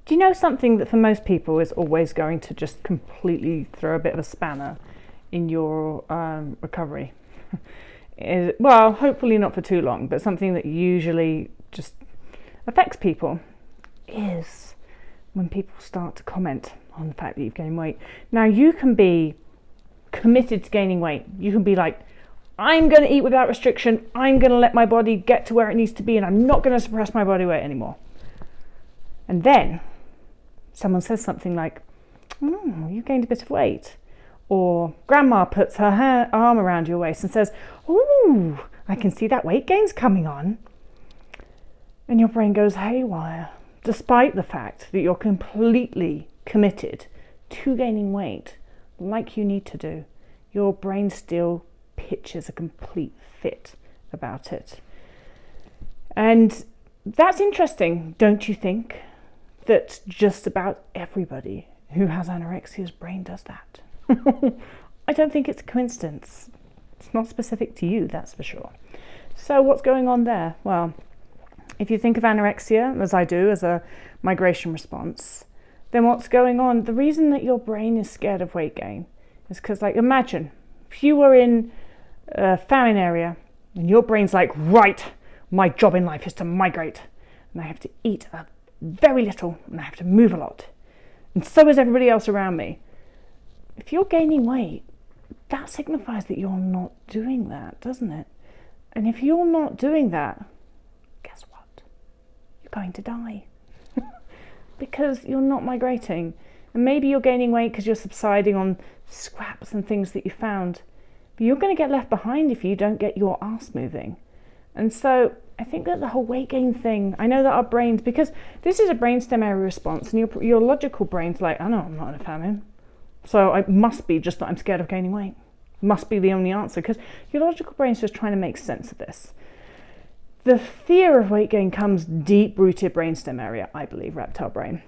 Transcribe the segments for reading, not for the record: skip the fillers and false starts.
Do you know something that for most people is always going to just completely throw a bit of a spanner in your recovery? Well, hopefully not for too long, but something that usually just affects people is when people start to comment on the fact that you've gained weight. Now, you can be committed to gaining weight. You can be like, I'm going to eat without restriction. I'm going to let my body get to where it needs to be, and I'm not going to suppress my body weight anymore. And then someone says something like, you gained a bit of weight. Or grandma puts her arm around your waist and says, ooh, I can see that weight gain's coming on. And your brain goes haywire, despite the fact that you're completely committed to gaining weight like you need to do. Your brain still pitches a complete fit about it. And that's interesting, don't you think? That just about everybody who has anorexia's brain does that. I don't think it's a coincidence. It's not specific to you, that's for sure. So what's going on there? Well, if you think of anorexia, as I do, as a migration response, then what's going on? The reason that your brain is scared of weight gain is because, like, imagine if you were in a famine area and your brain's like, right, my job in life is to migrate and I have to eat very little and I have to move a lot. And so is everybody else around me. If you're gaining weight, that signifies that you're not doing that, doesn't it? And if you're not doing that, guess what? You're going to die. Because you're not migrating. And maybe you're gaining weight because you're subsiding on scraps and things that you found. But you're going to get left behind if you don't get your ass moving. And so I think that the whole weight gain thing, I know that our brains, because this is a brainstem area response, and your logical brain's like, I know I'm not in a famine. So it must be just that I'm scared of gaining weight. Must be the only answer, because your logical brain's just trying to make sense of this. The fear of weight gain comes deep-rooted brainstem area, I believe, reptile brain.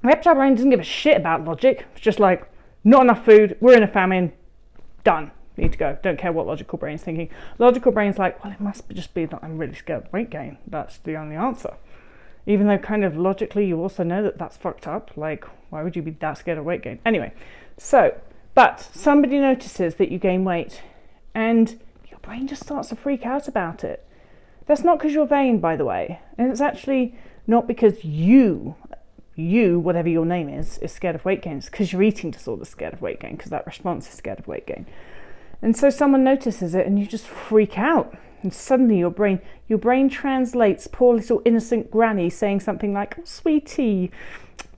Reptile brain doesn't give a shit about logic. It's just like, not enough food, we're in a famine, done. Need to go. Don't care what logical brain's thinking. Logical brain's like, well, it must just be that I'm really scared of weight gain. That's the only answer. Even though kind of logically you also know that that's fucked up. Like, why would you be that scared of weight gain? Anyway, but somebody notices that you gain weight and your brain just starts to freak out about it. That's not because you're vain, by the way. And it's actually not because you, whatever your name is scared of weight gain. It's because your eating disorder is scared of weight gain, because that response is scared of weight gain. And so someone notices it and you just freak out. And suddenly your brain translates poor little innocent granny saying something like, oh, sweetie,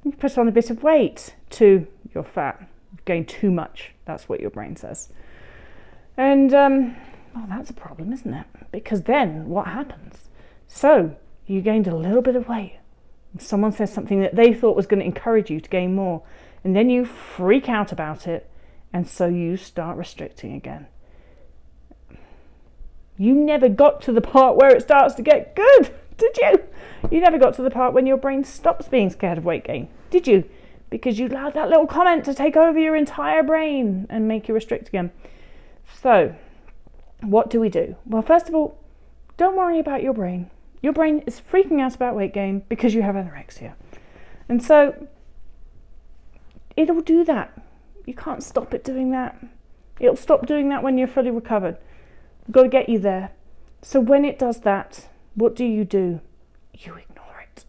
you put on a bit of weight, to you're fat, you've gained too much. That's what your brain says. And, well, that's a problem, isn't it? Because then what happens? So you gained a little bit of weight. Someone says something that they thought was going to encourage you to gain more. And then you freak out about it. And so you start restricting again. You never got to the part where it starts to get good, did you? You never got to the part when your brain stops being scared of weight gain, did you? Because you allowed that little comment to take over your entire brain and make you restrict again. So, what do we do? Well, first of all, don't worry about your brain. Your brain is freaking out about weight gain because you have anorexia. And so, it'll do that. You can't stop it doing that. It'll stop doing that when you're fully recovered. We've got to get you there. So when it does that, what do? You ignore it.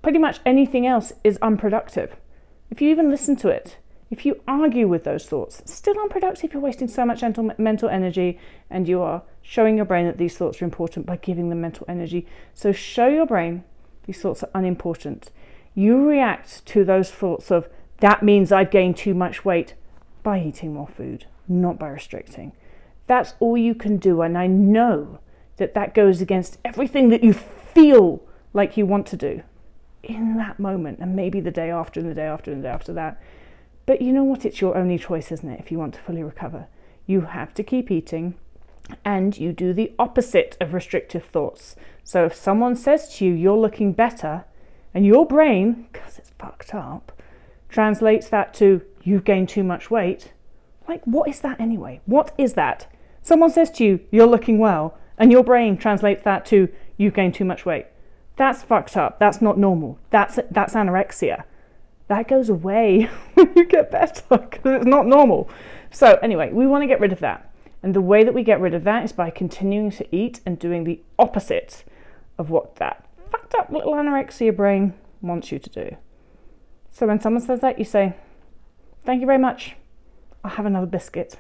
Pretty much anything else is unproductive. If you even listen to it, if you argue with those thoughts, it's still unproductive. You're wasting so much mental energy, and you are showing your brain that these thoughts are important by giving them mental energy. So show your brain these thoughts are unimportant. You react to those thoughts of, that means I've gained too much weight, by eating more food, not by restricting. That's all you can do. And I know that that goes against everything that you feel like you want to do in that moment, and maybe the day after and the day after and the day after that. But you know what? It's your only choice, isn't it? If you want to fully recover, you have to keep eating, and you do the opposite of restrictive thoughts. So if someone says to you, you're looking better, and your brain, because it's fucked up, translates that to, you've gained too much weight. Like, what is that anyway? What is that? Someone says to you, you're looking well, and your brain translates that to, you've gained too much weight. That's fucked up. That's not normal. That's anorexia. That goes away when you get better because it's not normal. So anyway, we want to get rid of that. And the way that we get rid of that is by continuing to eat and doing the opposite of what that fucked up little anorexia brain wants you to do. So when someone says that, you say, thank you very much. I'll have another biscuit.